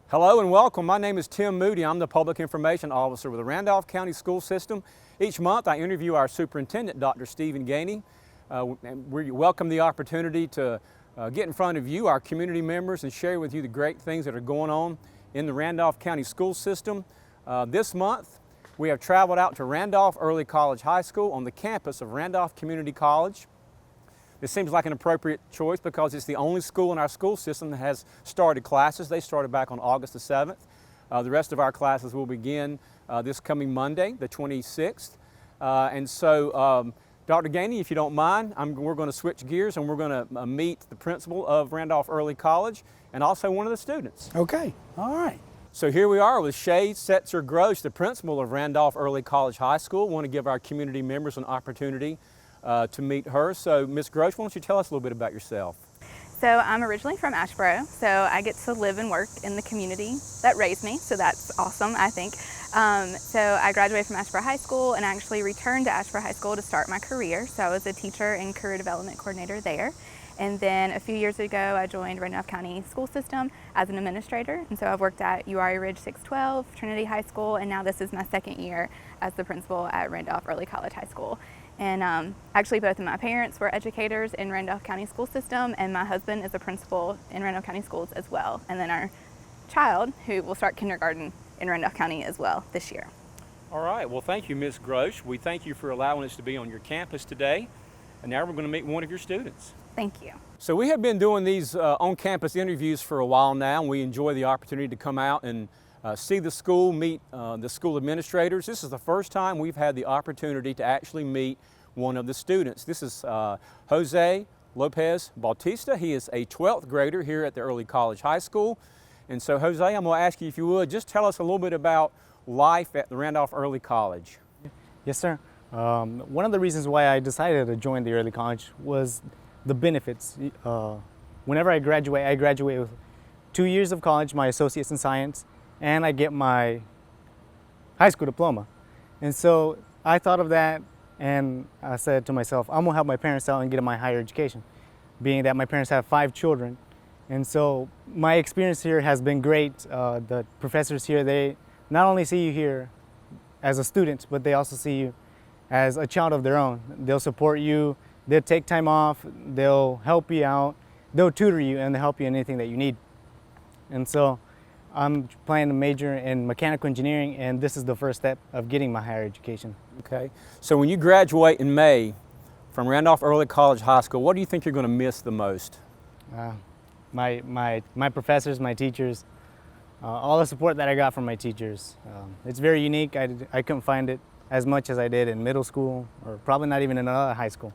Hello and welcome. My name is Tim Moody. I'm the Public Information Officer with the Randolph County School System. Each month I interview our superintendent, Dr. Stephen Gainey. And we welcome the opportunity to get in front of you, our community members, and share with you the great things that are going on in the Randolph County School System. This month we have traveled out to Randolph Early College High School on the campus of Randolph Community College. This seems like an appropriate choice because it's the only school in our school system that has started classes. They started back on August the 7th. The rest of our classes will begin this coming Monday, the 26th. Dr. Gainey, if you don't mind, we're going to switch gears and we're going to meet the principal of Randolph Early College and also one of the students. Okay, all right. So here we are with Shay Setzer-Gross, the principal of Randolph Early College High School. We want to give our community members an opportunity to meet her. So Ms. Gross, why don't you tell us a little bit about yourself? So I'm originally from Asheboro, so I get to live and work in the community that raised me, so that's awesome, I think. So I graduated from Asheboro High School and actually returned to Asheboro High School to start my career. So I was a teacher and career development coordinator there. And then a few years ago, I joined Randolph County School System as an administrator. And so I've worked at URI Ridge 612, Trinity High School, and now this is my second year as the principal at Randolph Early College High School. And actually both of my parents were educators in Randolph County School System, and my husband is a principal in Randolph County Schools as well. And then our child, who will start kindergarten in Randolph County as well this year. All right, well thank you, Ms. Gross. We thank you for allowing us to be on your campus today. And now we're going to meet one of your students. Thank you. So we have been doing these on-campus interviews for a while now, and we enjoy the opportunity to come out and see the school, meet the school administrators. This is the first time we've had the opportunity to actually meet one of the students. This is Jose Lopez Bautista. He is a 12th grader here at the Early College High School. And so Jose, I'm going to ask you if you would, just tell us a little bit about life at the Randolph Early College. Yes, sir. One of the reasons why I decided to join the early college was the benefits. Whenever I graduate with 2 years of college, my associates in science, and I get my high school diploma. And so I thought of that and I said to myself, I'm gonna help my parents out and get my higher education, being that my parents have 5 children. And so my experience here has been great. The professors here, they not only see you here as a student, but they also see you as a child of their own. They'll support you, they'll take time off, they'll help you out, they'll tutor you, and they'll help you in anything that you need. And so I'm planning to major in mechanical engineering, and this is the first step of getting my higher education. Okay, so when you graduate in May from Randolph Early College High School, what do you think you're going to miss the most? My professors, my teachers, all the support that I got from my teachers. It's very unique. I couldn't find it as much as I did in middle school, or probably not even in another high school.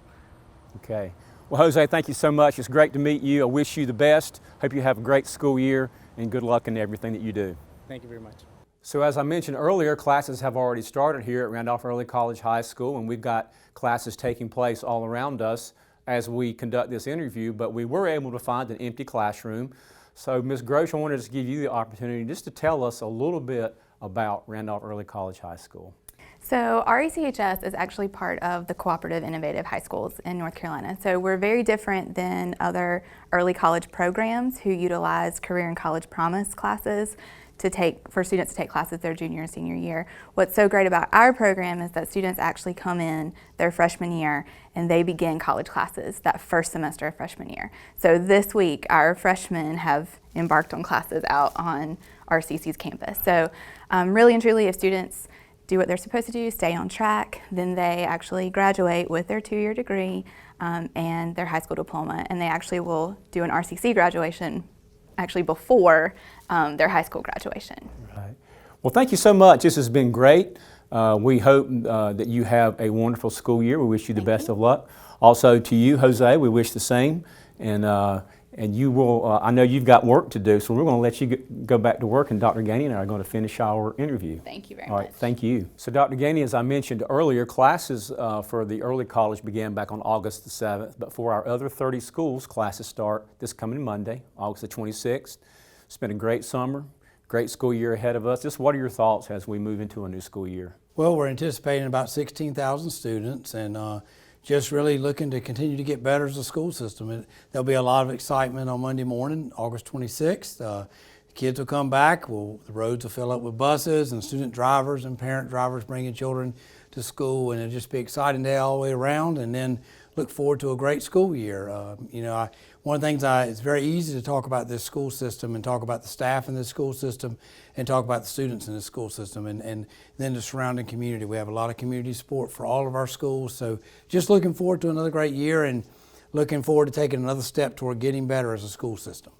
Okay. Well, Jose, thank you so much. It's great to meet you. I wish you the best. Hope you have a great school year and good luck in everything that you do. Thank you very much. So as I mentioned earlier, classes have already started here at Randolph Early College High School, and we've got classes taking place all around us as we conduct this interview, but we were able to find an empty classroom. So Ms. Gross, I wanted to give you the opportunity just to tell us a little bit about Randolph Early College High School. So RCSS is actually part of the Cooperative Innovative High Schools in North Carolina. So we're very different than other early college programs who utilize career and college promise classes for students to take classes their junior and senior year. What's so great about our program is that students actually come in their freshman year and they begin college classes that first semester of freshman year. So this week our freshmen have embarked on classes out on RCC's campus. So really and truly, if students do what they're supposed to do, stay on track, then they actually graduate with their 2-year degree and their high school diploma, and they actually will do an RCC graduation actually before their high school graduation. Right. Well, thank you so much. This has been great. We hope that you have a wonderful school year. We wish you the best of luck. Also to you, Jose, we wish the same. And you will, I know you've got work to do, so we're going to let you go back to work, and Dr. Gainey and I are going to finish our interview. Thank you very much. All right, much. thank you. So Dr. Gainey, as I mentioned earlier, classes for the early college began back on August the 7th, but for our other 30 schools, classes start this coming Monday, August the 26th. It's been a great summer, great school year ahead of us. Just what are your thoughts as we move into a new school year? Well, we're anticipating about 16,000 students, and just really looking to continue to get better as a school system. There'll be a lot of excitement on Monday morning, August 26th. The kids will come back, the roads will fill up with buses and student drivers and parent drivers bringing children to school, and it'll just be an exciting day all the way around, and then look forward to a great school year. One of the things it's very easy to talk about this school system and talk about the staff in this school system and talk about the students in this school system and then the surrounding community. We have a lot of community support for all of our schools, so just looking forward to another great year and looking forward to taking another step toward getting better as a school system.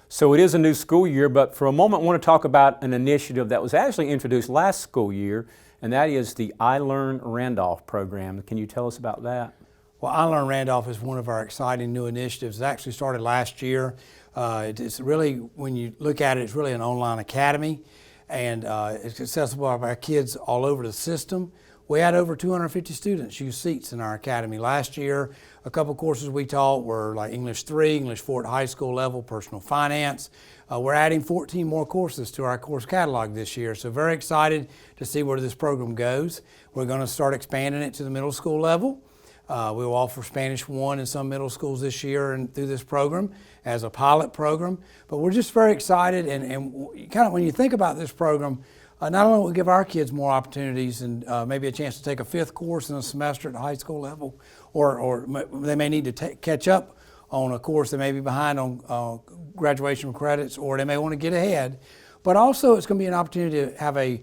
So it is a new school year, but for a moment I want to talk about an initiative that was actually introduced last school year, and that is the Learn Randolph program. Can you tell us about that? Well, Learn Randolph is one of our exciting new initiatives. It actually started last year. It's really, when you look at it, it's really an online academy, and it's accessible by kids all over the system. We had over 250 students use seats in our academy last year. A couple courses we taught were like English 3, English 4 at high school level, personal finance. We're adding 14 more courses to our course catalog this year, so very excited to see where this program goes. We're going to start expanding it to the middle school level. We will offer Spanish 1 in some middle schools this year and through this program as a pilot program. But we're just very excited, and kind of when you think about this program, not only will it give our kids more opportunities and maybe a chance to take a 5th course in a semester at the high school level, or they may need to catch up on a course they may be behind on graduation credits, or they may want to get ahead, but also it's going to be an opportunity to have a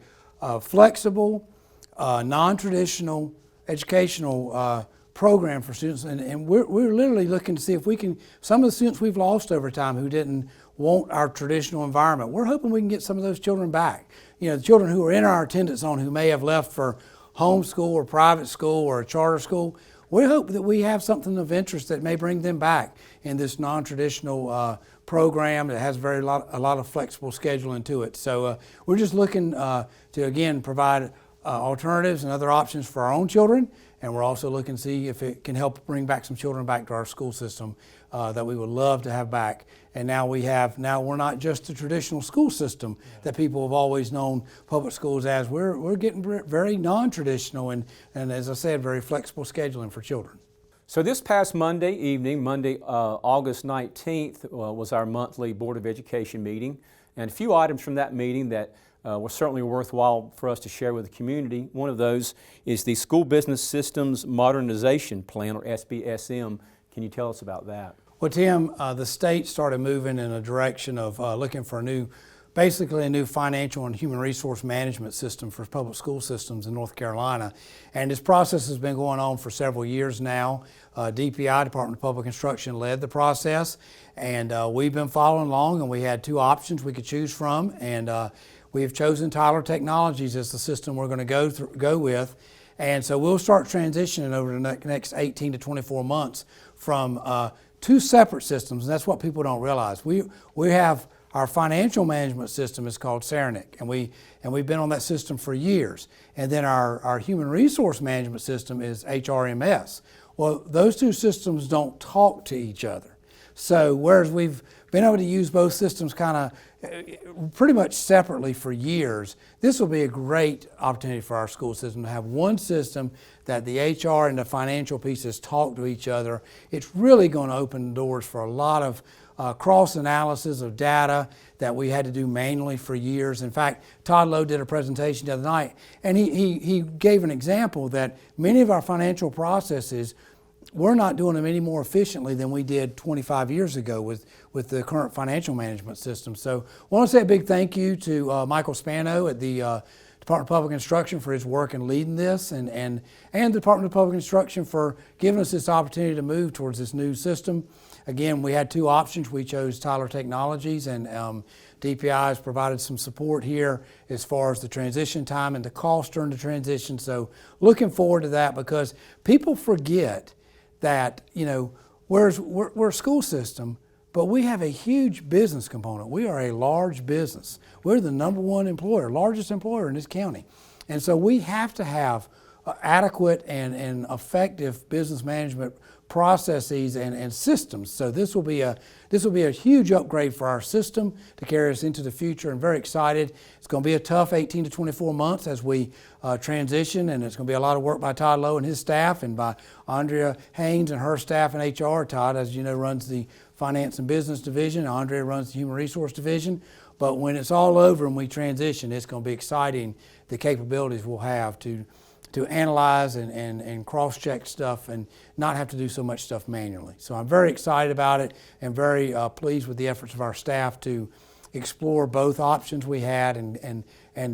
flexible, non-traditional educational program for students, and we're literally looking to see if we can, some of the students we've lost over time who didn't want our traditional environment, we're hoping we can get some of those children back. The children who are in our attendance zone who may have left for homeschool or private school or a charter school, we hope that we have something of interest that may bring them back in this non-traditional program that has a lot of flexible scheduling to it. So we're just looking to, again, provide alternatives and other options for our own children, and we're also looking to see if it can help bring back some children back to our school system that we would love to have back. And now we're not just the traditional school system that people have always known public schools as. We're getting very non-traditional and as I said, very flexible scheduling for children. So this past Monday evening, August 19th, was our monthly Board of Education meeting, and a few items from that meeting that were certainly worthwhile for us to share with the community. One of those is the School Business Systems Modernization Plan, or SPSM. Can you tell us about that? Well, Tim, the state started moving in a direction of looking for basically a new financial and human resource management system for public school systems in North Carolina. And this process has been going on for several years now. DPI, Department of Public Instruction, led the process, and we've been following along, and we had 2 options we could choose from, and we have chosen Tyler Technologies as the system we're going to go with. And so we'll start transitioning over the next 18 to 24 months from 2 separate systems, and that's what people don't realize. We have our financial management system is called Saranic, and we've been on that system for years. And then our human resource management system is HRMS. Well, those 2 systems don't talk to each other. So whereas we've been able to use both systems kind of pretty much separately for years, this will be a great opportunity for our school system to have one system that the HR and the financial pieces talk to each other. It's really going to open doors for a lot of cross-analysis of data that we had to do manually for years. In fact, Todd Lowe did a presentation the other night, and he gave an example that many of our financial processes, we're not doing them any more efficiently than we did 25 years ago with the current financial management system. So I want to say a big thank you to Michael Spano at the Department of Public Instruction for his work in leading this, and the Department of Public Instruction for giving us this opportunity to move towards this new system. Again, we had 2 options. We chose Tyler Technologies, and DPI has provided some support here as far as the transition time and the cost during the transition. So looking forward to that, because people forget that, we're a school system, but we have a huge business component. We are a large business. We're the #1 employer, largest employer in this county. And so we have to have adequate and effective business management processes and systems. So this will be a huge upgrade for our system to carry us into the future, and very excited. It's going to be a tough 18 to 24 months as we transition, and it's going to be a lot of work by Todd Lowe and his staff, and by Andrea Haynes and her staff in HR. Todd, as you know, runs the Finance and Business Division. Andrea runs the Human Resource Division. But when it's all over and we transition, it's going to be exciting, the capabilities we'll have to analyze and cross-check stuff and not have to do so much stuff manually. So I'm very excited about it and very pleased with the efforts of our staff to explore both options we had and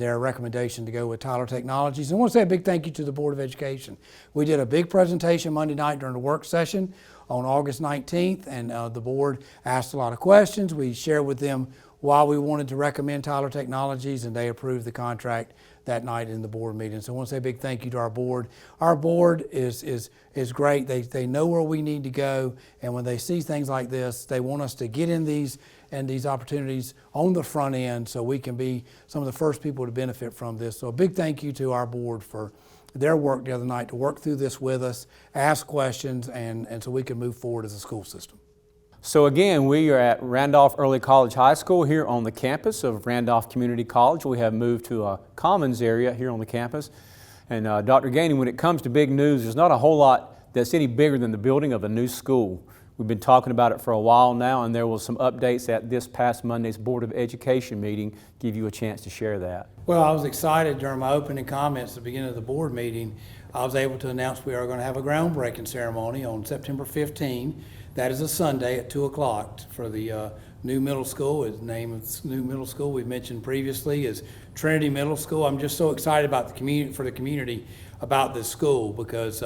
their recommendation to go with Tyler Technologies. And I want to say a big thank you to the Board of Education. We did a big presentation Monday night during the work session on August 19th, and the board asked a lot of questions. We shared with them why we wanted to recommend Tyler Technologies, and they approved the contract that night in the board meeting. So I want to say a big thank you to our board. Our board is great. They know where we need to go, and when they see things like this, they want us to get in these opportunities on the front end so we can be some of the first people to benefit from this. So a big thank you to our board for their work the other night to work through this with us, ask questions, and so we can move forward as a school system. So again, we are at Randolph Early College High School here on the campus of Randolph Community College. We have moved to a commons area here on the campus. And Dr. Gainey, when it comes to big news, there's not a whole lot that's any bigger than the building of a new school. We've been talking about it for a while now, and there was some updates at this past Monday's Board of Education meeting. Give you a chance to share that. Well, I was excited during my opening comments at the beginning of the board meeting. I was able to announce we are going to have a groundbreaking ceremony on September 15. That is a Sunday at 2 o'clock for the new middle school. The name of the new middle school we've mentioned previously is Trinity Middle School. I'm just so excited about the community about this school because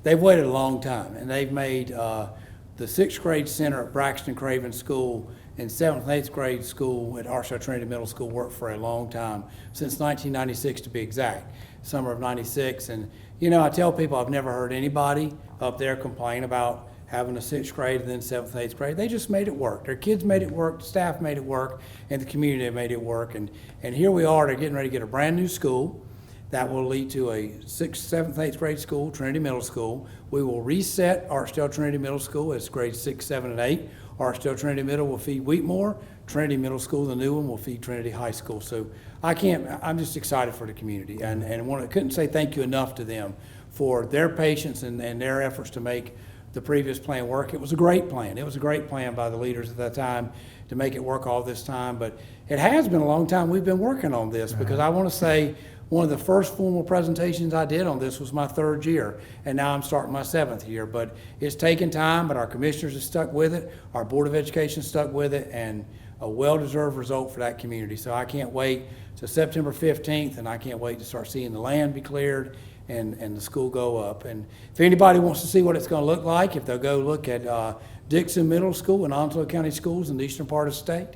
they've waited a long time, and they've made the 6th grade center at Braxton Craven School and 7th and 8th grade school at RCSS Trinity Middle School worked for a long time, since 1996 to be exact, summer of 96. And you know, I tell people I've never heard anybody up there complain about having a 6th grade and then 7th and 8th grade. They just made it work. Their kids made it work, the staff made it work, and the community made it work. And here we are, they're getting ready to get a brand new school that will lead to a 6th, 7th, 8th grade school, Trinity Middle School. We will reset Archdale Trinity Middle School as grades 6, 7, and 8. Archdale Trinity Middle will feed Wheatmore. Trinity Middle School, the new one, will feed Trinity High School. So I'm just excited for the community, and couldn't say thank you enough to them for their patience and their efforts to make the previous plan work. It was a great plan. It was a great plan by the leaders at that time to make it work all this time, but it has been a long time we've been working on this, because I want to say one of the first formal presentations I did on this was my 3rd year, and now I'm starting my 7th year. But it's taken time, but our commissioners have stuck with it, our Board of Education stuck with it, and a well-deserved result for that community. So I can't wait to September 15th, and I can't wait to start seeing the land be cleared and the school go up. And if anybody wants to see what it's going to look like, if they'll go look at Dixon Middle School and Onslow County Schools in the eastern part of the state,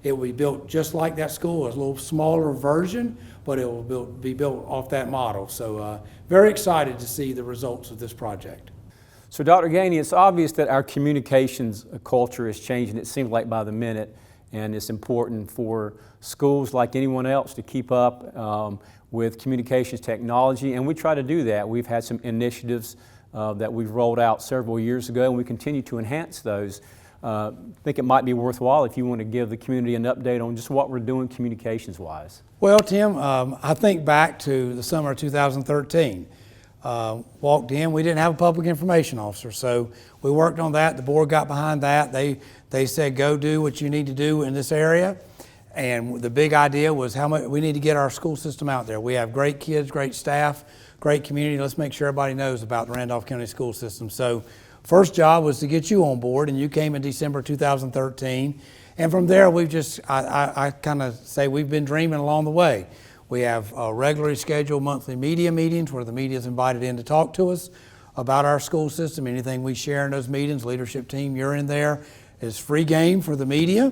it will be built just like that school, a little smaller version, but it will be built off that model. So very excited to see the results of this project. So Dr. Gainey, it's obvious that our communications culture is changing, it seems like by the minute, and it's important for schools like anyone else to keep up with communications technology, and we try to do that. We've had some initiatives that we've rolled out several years ago, and we continue to enhance those. I think it might be worthwhile if you want to give the community an update on just what we're doing communications-wise. Well, Tim, I think back to the summer of 2013. Walked in, we didn't have a public information officer, so we worked on that. The board got behind that. They said, go do what you need to do in this area. And the big idea was how much we need to get our school system out there. We have great kids, great staff, great community. Let's make sure everybody knows about the Randolph County school system. So first job was to get you on board, and you came in December 2013. And from there, we've just, I kind of say we've been dreaming along the way. We have regularly scheduled monthly media meetings where the media is invited in to talk to us about our school system. Anything we share in those meetings, leadership team, you're in there, is free game for the media.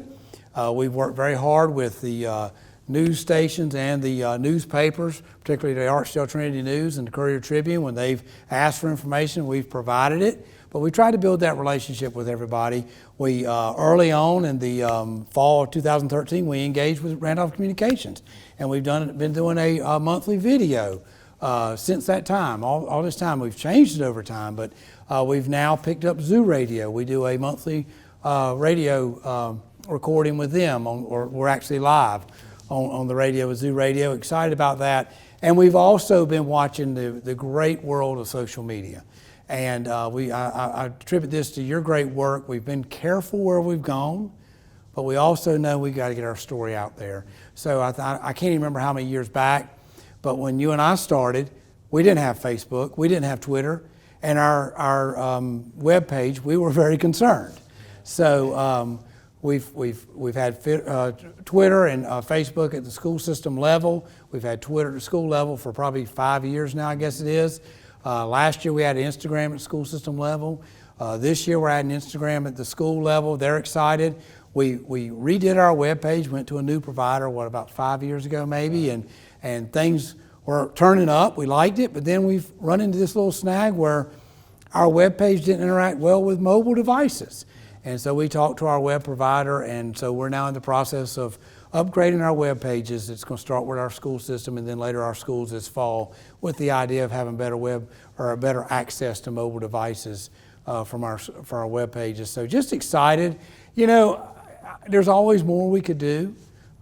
We've worked very hard with the news stations and the newspapers, particularly the Archdale Trinity News and the Courier Tribune. When they've asked for information, we've provided it. But we try to build that relationship with everybody. We early on in the fall of 2013, we engaged with Randolph Communications, and we've been doing a monthly video since that time. All this time, we've changed it over time, but we've now picked up Zoo Radio. We do a monthly radio recording with them, or we're actually live on the radio with Zoo Radio. Excited about that. And we've also been watching the great world of social media. And I attribute this to your great work. We've been careful where we've gone. but we also know we got to get our story out there. So I can't even remember how many years back, but when you and I started, we didn't have Facebook, we didn't have Twitter, and our web page, we were very concerned. So we've had Twitter and Facebook at the school system level. We've had Twitter at the school level for probably 5 years now, I guess it is. Last year we had Instagram at the school system level. This year we're adding Instagram at the school level. They're excited. We redid our webpage, went to a new provider, about 5 years ago maybe, and things were turning up. We liked it, but then we've run into this little snag where our webpage didn't interact well with mobile devices. And so we talked to our web provider, and so we're now in the process of upgrading our web pages. It's going to start with our school system and then later our schools this fall, with the idea of having better web or better access to mobile devices for our web pages. So just excited. You know, there's always more we could do,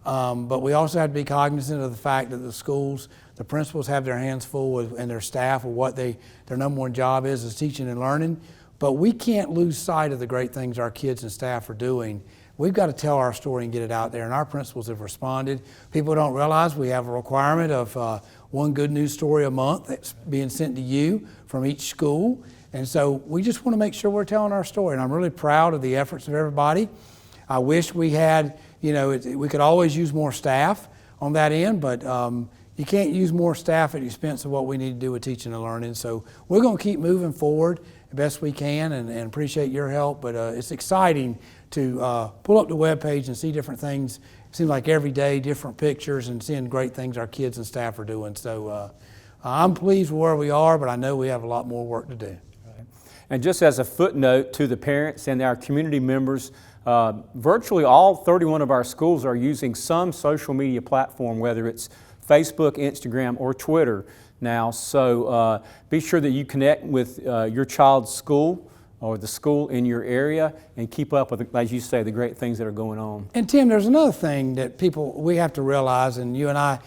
but we also have to be cognizant of the fact that the schools, the principals have their hands full and their staff with what their number one job is teaching and learning. But we can't lose sight of the great things our kids and staff are doing. We've got to tell our story and get it out there, and our principals have responded. People don't realize we have a requirement of one good news story a month that's being sent to you from each school. And so we just want to make sure we're telling our story, and I'm really proud of the efforts of everybody. I wish we had, we could always use more staff on that end, but you can't use more staff at the expense of what we need to do with teaching and learning. So we're going to keep moving forward the best we can, and appreciate your help. But it's exciting to pull up the webpage and see different things. It seems like every day, different pictures and seeing great things our kids and staff are doing. So I'm pleased with where we are, but I know we have a lot more work to do. And just as a footnote to the parents and our community members, virtually all 31 of our schools are using some social media platform, whether it's Facebook, Instagram, or Twitter now. So be sure that you connect with your child's school or the school in your area and keep up with, as you say, the great things that are going on. And Tim, there's another thing that we have to realize, and you and I,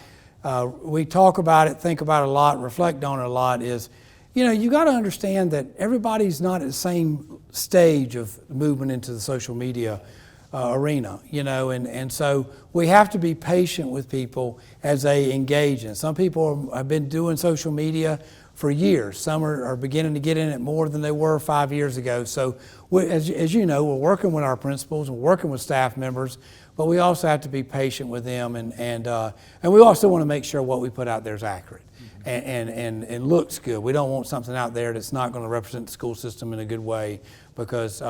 we talk about it, think about it a lot, reflect on it a lot, is, you got to understand that everybody's not at the same stage of moving into the social media arena, and so we have to be patient with people as they engage in. Some people have been doing social media for years. Some are beginning to get in it more than they were 5 years ago. So as you know, we're working with our principals and working with staff members, but we also have to be patient with them, and we also want to make sure what we put out there is accurate and looks good. We don't want something out there that's not going to represent the school system in a good way, because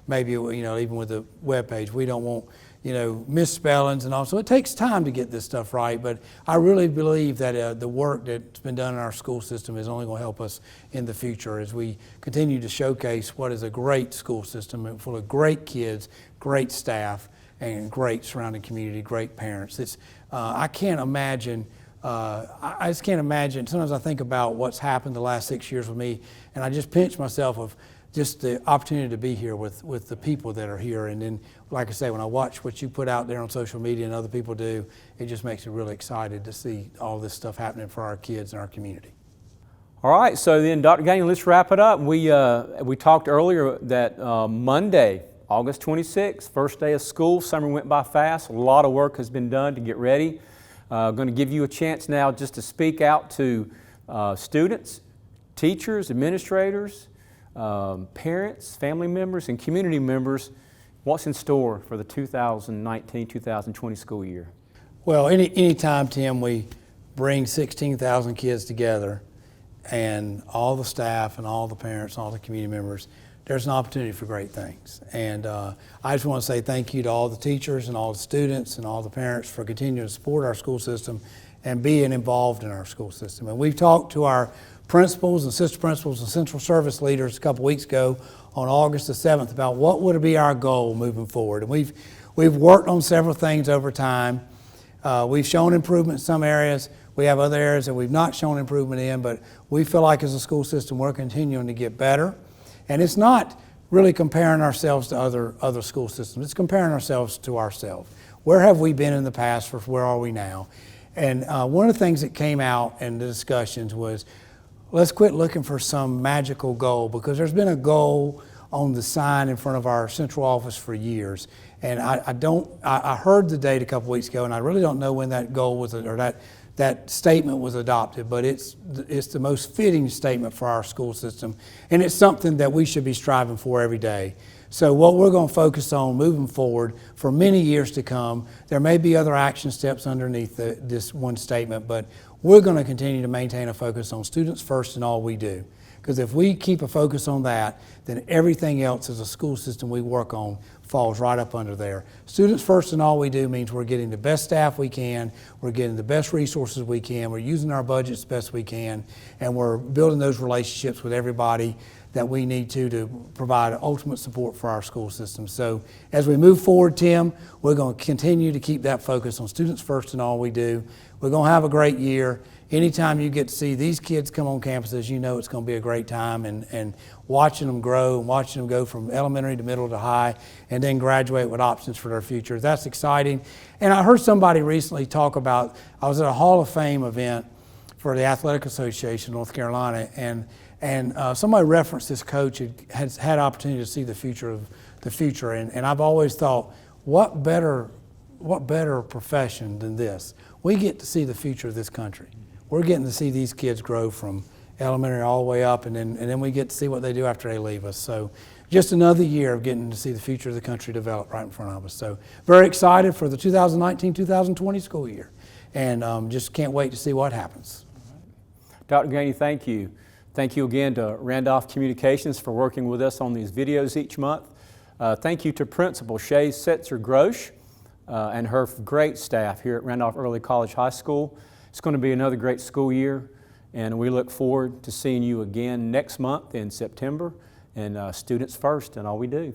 maybe, even with the webpage, we don't want, misspellings and all. So it takes time to get this stuff right, but I really believe that the work that's been done in our school system is only going to help us in the future as we continue to showcase what is a great school system full of great kids, great staff, and great surrounding community, great parents. It's, I can't imagine, I just can't imagine. Sometimes I think about what's happened the last 6 years with me, and I just pinch myself of just the opportunity to be here with the people that are here. And then, like I say, when I watch what you put out there on social media and other people do, it just makes me really excited to see all this stuff happening for our kids and our community. All right, so then Dr. Gainey, let's wrap it up. We talked earlier that Monday, August 26th, first day of school. Summer went by fast. A lot of work has been done to get ready. Going to give you a chance now just to speak out to students, teachers, administrators, parents, family members, and community members. What's in store for the 2019-2020 school year? Well, anytime, Tim, we bring 16,000 kids together, and all the staff and all the parents and all the community members, there's an opportunity for great things. And I just want to say thank you to all the teachers and all the students and all the parents for continuing to support our school system and being involved in our school system. And we've talked to our principals and sister principals and central service leaders a couple weeks ago on August the 7th about what would be our goal moving forward. And we've worked on several things over time. We've shown improvement in some areas. We have other areas that we've not shown improvement in, but we feel like as a school system we're continuing to get better. And it's not really comparing ourselves to other school systems. It's comparing ourselves to ourselves. Where have we been in the past versus where are we now? And one of the things that came out in the discussions was, let's quit looking for some magical goal, because there's been a goal on the sign in front of our central office for years. And I heard the date a couple weeks ago, and I really don't know when that goal was, or that statement was adopted, but it's the most fitting statement for our school system, and it's something that we should be striving for every day. So what we're going to focus on moving forward for many years to come, there may be other action steps underneath this one statement, but we're going to continue to maintain a focus on students first in all we do. Because if we keep a focus on that, then everything else as a school system we work on falls right up under there. Students first in all we do means we're getting the best staff we can, we're getting the best resources we can, we're using our budgets best we can, and we're building those relationships with everybody that we need to provide ultimate support for our school system. So as we move forward, Tim, we're going to continue to keep that focus on students first in all we do. We're going to have a great year. Anytime you get to see these kids come on campuses, you know it's going to be a great time, and watching them grow and watching them go from elementary to middle to high and then graduate with options for their future. That's exciting. And I heard somebody recently talk about, I was at a Hall of Fame event for the Athletic Association of North Carolina, and somebody referenced this coach who has had opportunity to see the future, and I've always thought, what better profession than this? We get to see the future of this country. We're getting to see these kids grow from elementary all the way up, and then we get to see what they do after they leave us. So just another year of getting to see the future of the country develop right in front of us. So very excited for the 2019-2020 school year, and just can't wait to see what happens. Dr. Gainey, thank you. Thank you again to Randolph Communications for working with us on these videos each month. Thank you to Principal Shay Setzer-Grosh and her great staff here at Randolph Early College High School. It's going to be another great school year, and we look forward to seeing you again next month in September, and students first in all we do.